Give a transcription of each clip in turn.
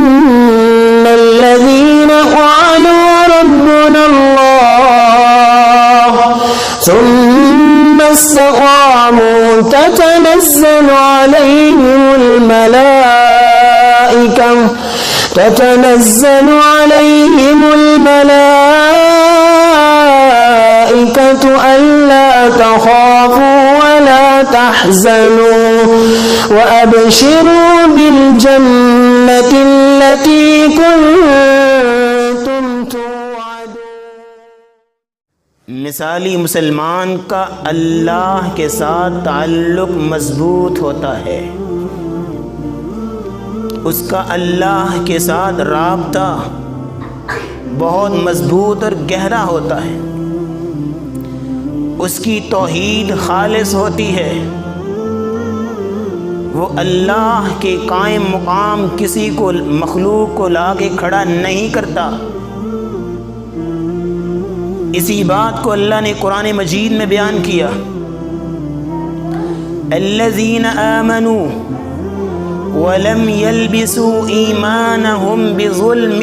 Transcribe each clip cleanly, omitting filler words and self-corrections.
إن الذين قالوا ربنا الله ثم استقاموا تتنزل عليهم الملائكة ألا تخافوا ولا تحزنوا وأبشروا بالجنة التي كنتم توعدون۔ مثالی مسلمان کا اللہ کے ساتھ تعلق مضبوط ہوتا ہے، اس کا اللہ کے ساتھ رابطہ بہت مضبوط اور گہرا ہوتا ہے، اس کی توحید خالص ہوتی ہے، وہ اللہ کے قائم مقام کسی کو مخلوق کو لا کے کھڑا نہیں کرتا۔ اسی بات کو اللہ نے قرآن مجید میں بیان کیا، الذین آمنوا وَلَمْ يَلْبِسُوا إِيمَانَهُمْ بِظُلْمٍ،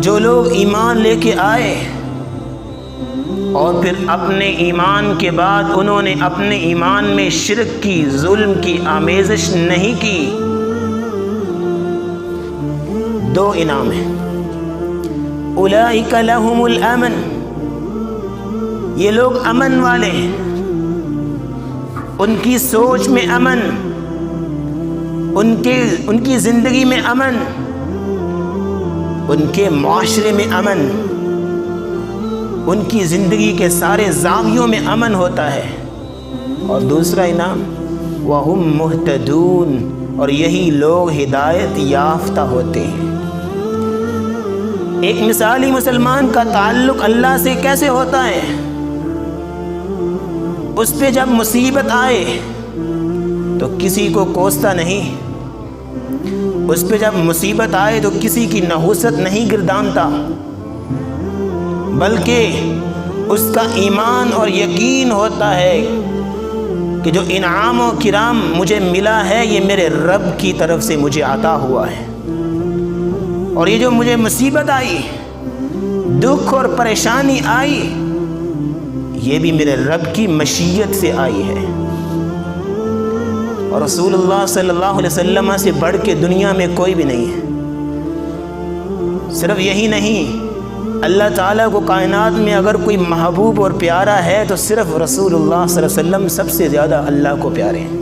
جو لوگ ایمان لے کے آئے اور پھر اپنے ایمان کے بعد انہوں نے اپنے ایمان میں شرک کی، ظلم کی آمیزش نہیں کی، دو انعام ہیں۔ اولئک لہم الامن، یہ لوگ امن والے ہیں، ان کی سوچ میں امن، ان کی زندگی میں امن، ان کے معاشرے میں امن، ان کی زندگی کے سارے زاویوں میں امن ہوتا ہے۔ اور دوسرا انعام وَهُمْ مُهْتَدُونَ، اور یہی لوگ ہدایت یافتہ ہوتے ہیں۔ ایک مثالی مسلمان کا تعلق اللہ سے کیسے ہوتا ہے؟ اس پہ جب مصیبت آئے تو کسی کو کوستا نہیں، اس پہ جب مصیبت آئے تو کسی کی نحوست نہیں گردانتا، بلکہ اس کا ایمان اور یقین ہوتا ہے کہ جو انعام و کرام مجھے ملا ہے یہ میرے رب کی طرف سے مجھے عطا ہوا ہے، اور یہ جو مجھے مصیبت آئی، دکھ اور پریشانی آئی، یہ بھی میرے رب کی مشیت سے آئی ہے۔ اور رسول اللہ صلی اللہ علیہ وسلم سے بڑھ کے دنیا میں کوئی بھی نہیں ہے۔ صرف یہی نہیں، اللہ تعالیٰ کو کائنات میں اگر کوئی محبوب اور پیارا ہے تو صرف رسول اللہ صلی اللہ علیہ وسلم سب سے زیادہ اللہ کو پیارے ہیں۔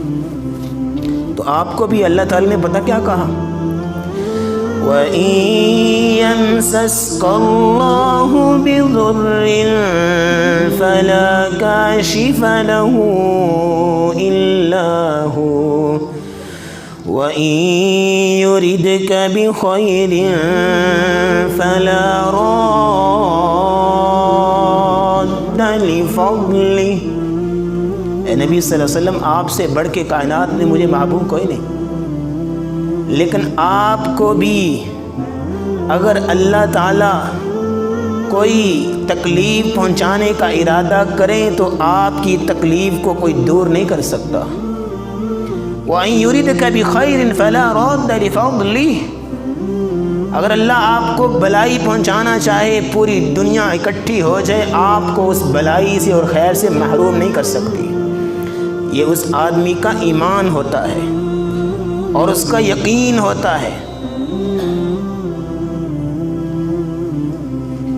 تو آپ کو بھی اللہ تعالیٰ نے پتہ کیا کہا؟ وَإِن يَمْسَسْكَ اللَّهُ بِضُرٍّ فَلَا كَاشِفَ لَهُ إِلَّا هُوَ وَإِن يُرِدْكَ بِخَيْرٍ فَلَا رَادَّ لِفَضْلِهِ۔ اے نبی صلی اللہ علیہ وسلم، آپ سے بڑھ کے کائنات میں مجھے محبوب کوئی نہیں، لیکن آپ کو بھی اگر اللہ تعالیٰ کوئی تکلیف پہنچانے کا ارادہ کریں تو آپ کی تکلیف کو کوئی دور نہیں کر سکتا۔ وَإِن يُرِدْكَ بِخَيْرٍ فَلَا رَادَّ لِفَضْلِهِ، اگر اللہ آپ کو بلائی پہنچانا چاہے، پوری دنیا اکٹھی ہو جائے، آپ کو اس بلائی سے اور خیر سے محروم نہیں کر سکتی۔ یہ اس آدمی کا ایمان ہوتا ہے اور اس کا یقین ہوتا ہے۔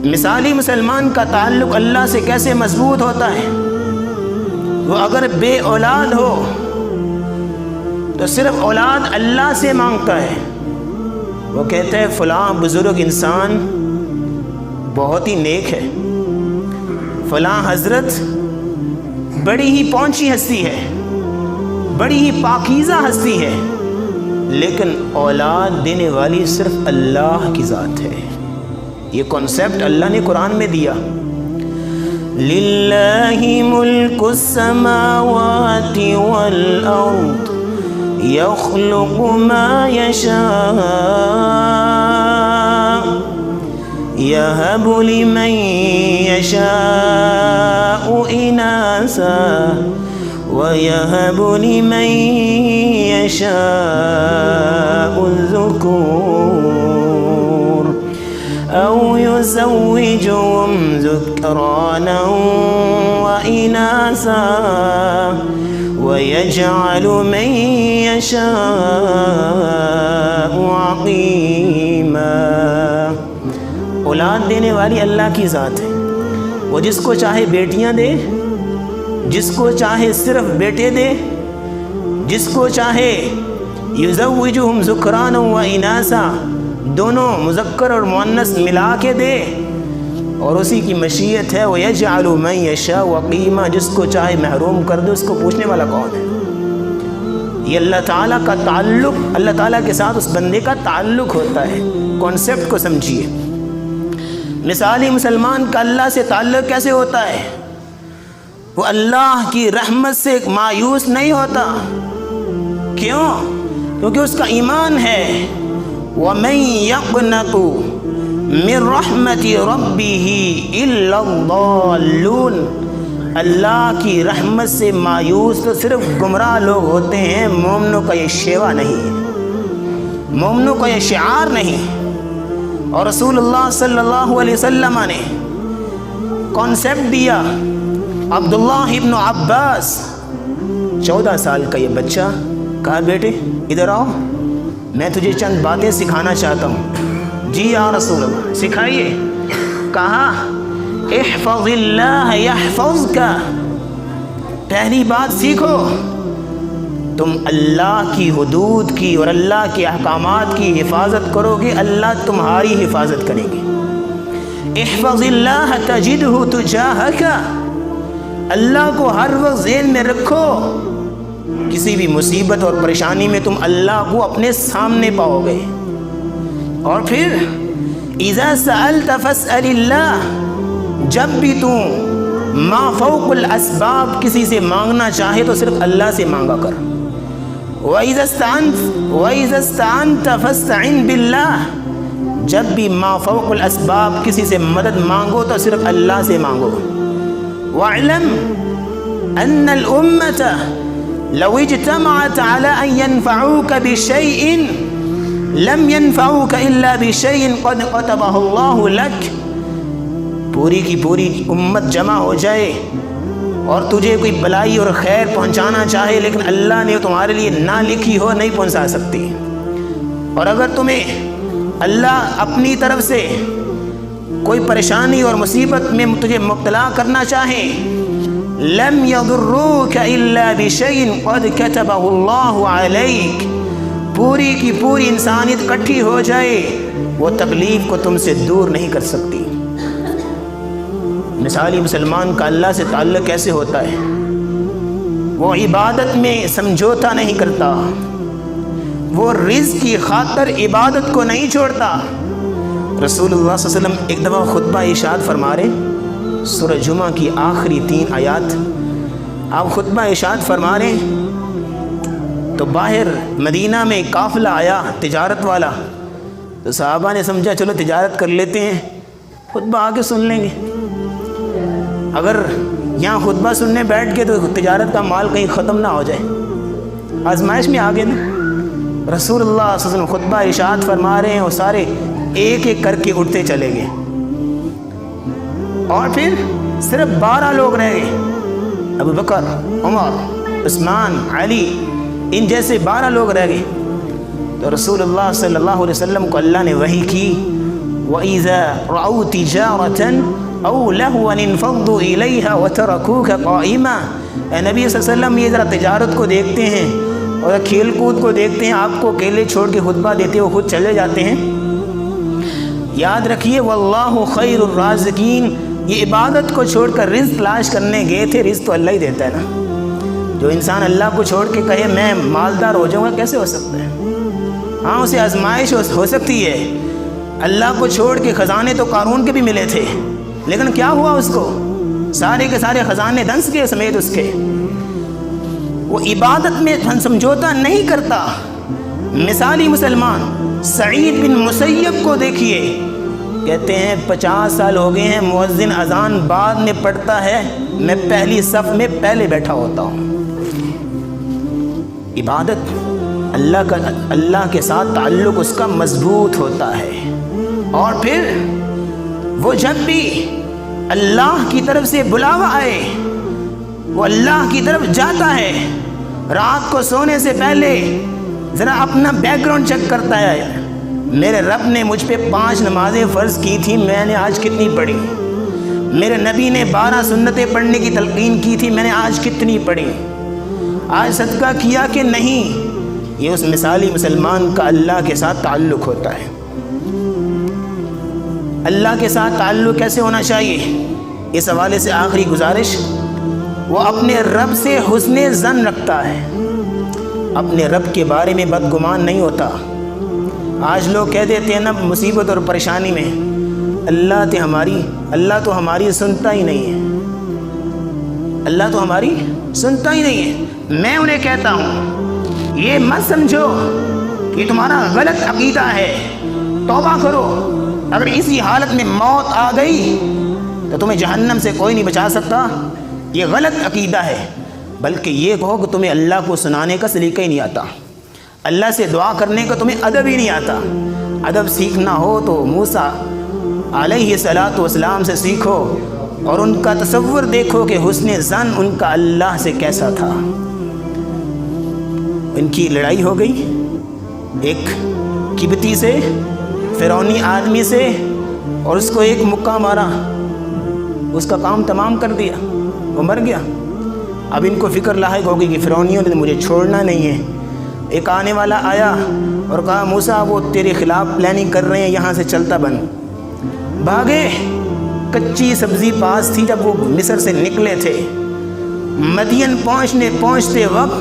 مثالی مسلمان کا تعلق اللہ سے کیسے مضبوط ہوتا ہے؟ وہ اگر بے اولاد ہو تو صرف اولاد اللہ سے مانگتا ہے۔ وہ کہتا ہے فلاں بزرگ انسان بہت ہی نیک ہے، فلاں حضرت بڑی ہی پہنچی ہستی ہے، بڑی ہی پاکیزہ ہستی ہے، لیکن اولاد دینے والی صرف اللہ کی ذات ہے۔ یہ کنسیپٹ اللہ نے قرآن میں دیا، لِلَّهِ مُلْكُ السَّمَاوَاتِ وَالْأَرْضِ يَخْلُقُ مَا يَشَاءُ يَهَبُ لِمَن يَشَاءُ إِنَاثًا وَيَهَبُ لِمَن يَشَاءُ يزوجهم ذكرانا وإناثا ويجعل من يشاء عقيما. اولاد دینے والی اللہ کی ذات ہے. وہ جس کو چاہے بیٹیاں دے, جس کو چاہے صرف بیٹے دے, جس کو چاہے یزوجہم ذکرانا و اناسا, دونوں مذکر اور مؤنث ملا کے دے, اور اسی کی مشیت ہے. وَيَجْعَلُ مَن يَشَاءُ عَقِيمًا, جس کو چاہے محروم کر دے, اس کو پوچھنے والا کون ہے؟ یہ اللہ تعالیٰ کا تعلق, اللہ تعالیٰ کے ساتھ اس بندے کا تعلق ہوتا ہے. کانسیپٹ کو سمجھیے. مثالی مسلمان کا اللہ سے تعلق کیسے ہوتا ہے؟ وہ اللہ کی رحمت سے مایوس نہیں ہوتا. کیوں؟ کیونکہ اس کا ایمان ہے وَمَن يَقْنَطُ مِن رَحْمَةِ رَبِّهِ إِلَّا الضَّالُّونَ. اللہ کی رحمت سے مایوس تو صرف گمراہ لوگ ہوتے ہیں. مومنوں کا یہ شیوا نہیں ہے, مومنوں کا یہ شعار نہیں. اور رسول اللہ صلی اللہ علیہ وسلم نے کانسیپٹ دیا. عبداللہ ابن عباس 14 سال کا یہ بچہ کہا بیٹے ادھر آؤ, میں تجھے چند باتیں سکھانا چاہتا ہوں. جی یا رسول اللہ, سکھائیے. کہا احفظ اللہ یحفظک. پہلی بات سیکھو, تم اللہ کی حدود کی اور اللہ کے احکامات کی حفاظت کرو گے, اللہ تمہاری حفاظت کریں گے. احفظ اللہ تجدہ تجاہک. اللہ کو ہر وقت ذہن میں رکھو. کسی بھی مصیبت اور پریشانی میں تم اللہ کو اپنے سامنے پاؤ گے. اور پھر اذا سألت فاسأل اللہ, جب بھی تم ما فوق الاسباب کسی سے مانگنا چاہے تو صرف اللہ سے مانگا کر. وَإِذَا اسْتَعَنْتَ فَاسْتَعِنْ بِاللَّهِ, جب بھی ما فوق الاسباب کسی سے مدد مانگو تو صرف اللہ سے مانگو. وَاعْلَمْ أَنَّ الْأُمَّةَ لَوْ اجْتَمَعَتْ عَلَىٰ أَن يَنْفَعُوكَ بِشَيْءٍ لَمْ يَنْفَعُوكَ إِلَّا بِشَيْءٍ قَدْ كَتَبَهُ اللَّهُ لَكَ. پوری کی پوری امت جمع ہو جائے اور تجھے کوئی بلائی اور خیر پہنچانا چاہے, لیکن اللہ نے تمہارے لیے نہ لکھی ہو, نہیں پہنچا سکتی. اور اگر تمہیں اللہ اپنی طرف سے کوئی پریشانی اور مصیبت میں تجھے مبتلا کرنا چاہے, لم يضروك الا بشيء قد كتبه الله عليك, پوری کی پوری انسانیت اکٹھی ہو جائے, وہ تکلیف کو تم سے دور نہیں کر سکتی. مثالی مسلمان کا اللہ سے تعلق کیسے ہوتا ہے؟ وہ عبادت میں سمجھوتا نہیں کرتا, وہ رزق کی خاطر عبادت کو نہیں چھوڑتا. رسول اللہ صلی اللہ علیہ وسلم ایک دفعہ خطبہ ارشاد فرما رہے, سورہ جمعہ کی آخری 3 آیات آپ خطبہ ارشاد فرما رہے, تو باہر مدینہ میں قافلہ آیا تجارت والا, تو صحابہ نے سمجھا چلو تجارت کر لیتے ہیں, خطبہ آگے سن لیں گے. اگر یہاں خطبہ سننے بیٹھ کے تو تجارت کا مال کہیں ختم نہ ہو جائے, آزمائش میں آگے نا. رسول اللہ صلی اللہ علیہ وسلم خطبہ ارشاد فرما رہے ہیں, اور سارے ایک ایک کر کے اٹھتے چلے گئے, اور پھر صرف 12 لوگ رہ گئے. ابو بکر, عمر, عثمان, علی, ان جیسے 12 لوگ رہ گئے. تو رسول اللہ صلی اللہ علیہ وسلم کو اللہ نے وحی کی, وَإِذَا رَأَوْا تِجَارَةً أَوْ لَهْوًا انفَضُّوا إِلَيْهَا وَتَرَكُوكَ قَائِمًا. اے نبی صلی اللہ علیہ وسلم, یہ ذرا تجارت کو دیکھتے ہیں اور کھیل کود کو دیکھتے ہیں, آپ کو اکیلے چھوڑ کے خطبہ دیتے ہوئے خود چلے جاتے ہیں. یاد رکھیے واللہ خیر الرازقین, یہ عبادت کو چھوڑ کر رزق تلاش کرنے گئے تھے. رزق تو اللہ ہی دیتا ہے نا. جو انسان اللہ کو چھوڑ کے کہے میں مالدار ہو جاؤں گا, کیسے ہو سکتا ہے؟ ہاں اسے آزمائش ہو سکتی ہے. اللہ کو چھوڑ کے خزانے تو قارون کے بھی ملے تھے, لیکن کیا ہوا اس کو؟ سارے کے سارے خزانے دھنس گئے سمیت اس کے. وہ عبادت میں سمجھوتا نہیں کرتا. مثالی مسلمان سعید بن مسیب کو دیکھیے, کہتے ہیں 50 سال ہو گئے ہیں, مؤذن اذان بعد میں پڑھتا ہے, میں پہلی صف میں پہلے بیٹھا ہوتا ہوں. عبادت اللہ کے ساتھ تعلق اس کا مضبوط ہوتا ہے. اور پھر وہ جب بھی اللہ کی طرف سے بلاوا آئے وہ اللہ کی طرف جاتا ہے، رات کو سونے سے پہلے ذرا اپنا بیک گراؤنڈ چیک کرتا ہے، میرے رب نے مجھ پہ 5 نمازیں فرض کی تھی، میں نے آج کتنی پڑھی؟ میرے نبی نے 12 سنتیں پڑھنے کی تلقین کی تھی، میں نے آج کتنی پڑھی؟ آج صدقہ کیا کہ نہیں؟ یہ اس مثالی مسلمان کا اللہ کے ساتھ تعلق ہوتا ہے۔ اللہ کے ساتھ تعلق کیسے ہونا چاہیے؟ اس حوالے سے آخری گزارش، وہ اپنے رب سے حسن ظن رکھتا ہے، اپنے رب کے بارے میں بدگمان نہیں ہوتا۔ آج لوگ کہہ دیتے ہیں نا مصیبت اور پریشانی میں، اللہ تو ہماری سنتا ہی نہیں ہے، اللہ تو ہماری سنتا ہی نہیں ہے۔ میں انہیں کہتا ہوں یہ مت سمجھو کہ تمہارا غلط عقیدہ ہے، توبہ کرو، اگر اسی حالت میں موت آ گئی تو تمہیں جہنم سے کوئی نہیں بچا سکتا، یہ غلط عقیدہ ہے۔ بلکہ یہ کہو کہ تمہیں اللہ کو سنانے کا سلیقہ ہی نہیں آتا، اللہ سے دعا کرنے کا تمہیں ادب ہی نہیں آتا۔ ادب سیکھنا ہو تو موسیٰ علیہ السلام سے سیکھو اور ان کا تصور دیکھو کہ حسن ظن ان کا اللہ سے کیسا تھا۔ ان کی لڑائی ہو گئی ایک قبطی سے، فرعونی آدمی سے، اور اس کو ایک مکہ مارا، اس کا کام تمام کر دیا، وہ مر گیا۔ اب ان کو فکر لاحق ہوگی کہ فرعونیوں نے مجھے چھوڑنا نہیں ہے۔ ایک آنے والا آیا اور کہا موسیٰ وہ تیرے خلاف پلاننگ کر رہے ہیں، یہاں سے چلتا بن۔ بھاگے، کچی سبزی پاس تھی جب وہ مصر سے نکلے تھے، مدین پہنچتے وقت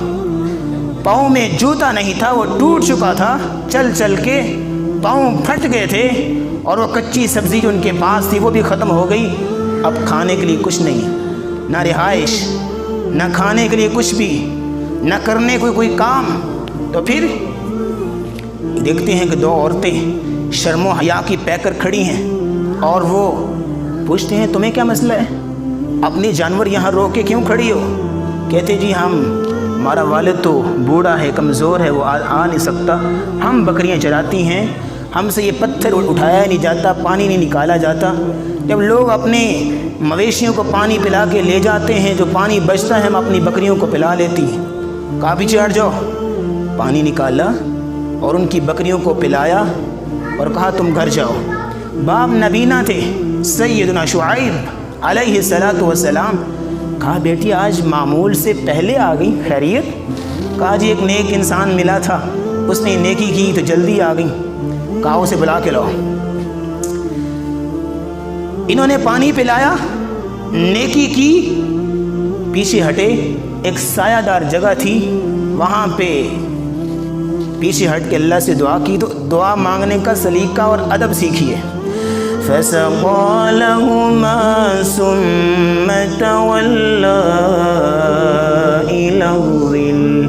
پاؤں میں جوتا نہیں تھا، وہ ٹوٹ چکا تھا، چل چل کے پاؤں پھٹ گئے تھے، اور وہ کچی سبزی جو ان کے پاس تھی وہ بھی ختم ہو گئی۔ اب کھانے کے لیے کچھ نہیں، نہ رہائش، نہ کھانے کے لیے کچھ بھی، نہ کرنے کوئی کام۔ تو پھر دیکھتے ہیں کہ 2 عورتیں شرم و حیا کی پے کر کھڑی ہیں، اور وہ پوچھتے ہیں تمہیں کیا مسئلہ ہے، اپنی جانور یہاں روک کے کیوں کھڑی ہو؟ کہتے جی ہمارا والد تو بوڑھا ہے، کمزور ہے، وہ آ نہیں سکتا، ہم بکریاں چراتی ہیں، ہم سے یہ پتھر اٹھایا نہیں جاتا، پانی نہیں نکالا جاتا۔ جب لوگ اپنے مویشیوں کو پانی پلا کے لے جاتے ہیں، جو پانی بچتا ہے ہم اپنی بکریوں کو پلا لیتی ہیں۔ کہا پیچھے ہٹ جاؤ، پانی نکالا اور ان کی بکریوں کو پلایا اور کہا تم گھر جاؤ۔ باپ نبینا تھے سیدنا شعیب علیہ السلام۔ کہا بیٹی آج معمول سے پہلے آ گئی، خیریت؟ کہا جی ایک نیک انسان ملا تھا، اس نے نیکی کی تو جلدی آ گئی۔ کہا اسے بلا کے لاؤ۔ انہوں نے پانی پلایا، نیکی کی، پیچھے ہٹے، ایک سایہ دار جگہ تھی، وہاں پہ پیچھے ہٹ کے اللہ سے دعا کی، تو دعا مانگنے کا سلیقہ اور ادب سیکھیے۔ فَسَقَىٰ لَهُمَا ثُمَّ تَوَلَّىٰ إِلَى الظِّلِّ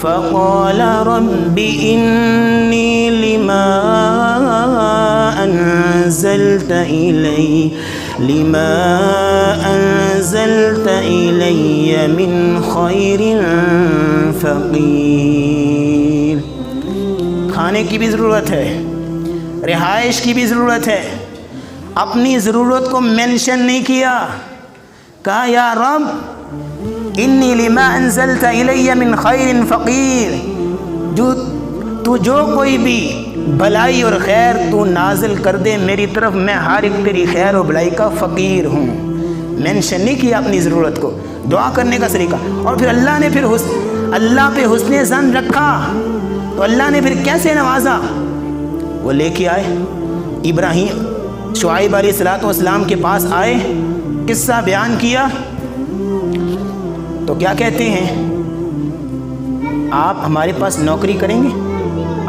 فَقَالَ رَبِّ إِنِّي لِمَا أَنزَلْتَ إِلَيَّ مِنْ خَيْرٍ فَقِيرٌ۔ کھانے کی بھی ضرورت ہے، رہائش کی بھی ضرورت ہے، اپنی ضرورت کو مینشن نہیں کیا، کہا یا رب انی لما انزلت الی من خیر فقیر، تو جو کوئی بھی بھلائی اور خیر تو نازل کر دے میری طرف، میں ہر ایک تیری خیر و بھلائی کا فقیر ہوں۔ مینشن نہیں کیا اپنی ضرورت کو، دعا کرنے کا طریقہ۔ اور پھر اللہ نے اللہ پہ حسن ظن رکھا تو اللہ نے پھر کیسے نوازا؟ وہ لے کے آئے، ابراہیم شعیب علیہ السلام کے پاس آئے، قصہ بیان کیا تو کیا کہتے ہیں؟ آپ ہمارے پاس نوکری کریں گے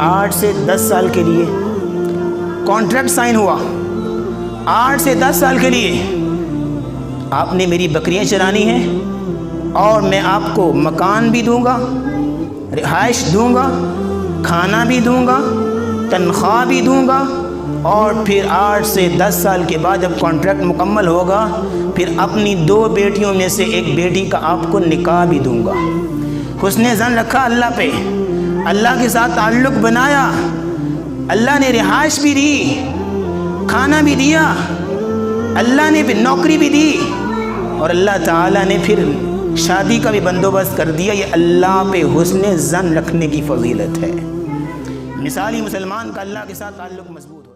8 سے 10 سال کے لیے، کانٹریکٹ سائن ہوا 8 سے 10 سال کے لیے، آپ نے میری بکریاں چرانی ہیں اور میں آپ کو مکان بھی دوں گا، رہائش دوں گا، کھانا بھی دوں گا، تنخواہ بھی دوں گا، اور پھر 8 سے 10 سال کے بعد جب کانٹریکٹ مکمل ہوگا پھر اپنی 2 بیٹیوں میں سے ایک بیٹی کا آپ کو نکاح بھی دوں گا۔ حسن ظن رکھا اللہ پہ، اللہ کے ساتھ تعلق بنایا، اللہ نے رہائش بھی دی، کھانا بھی دیا، اللہ نے پھر نوکری بھی دی اور اللہ تعالیٰ نے پھر شادی کا بھی بندوبست کر دیا. یہ اللہ پہ حسن ظن رکھنے کی فضیلت ہے. مثالی مسلمان کا اللہ کے ساتھ تعلق مضبوط ہو.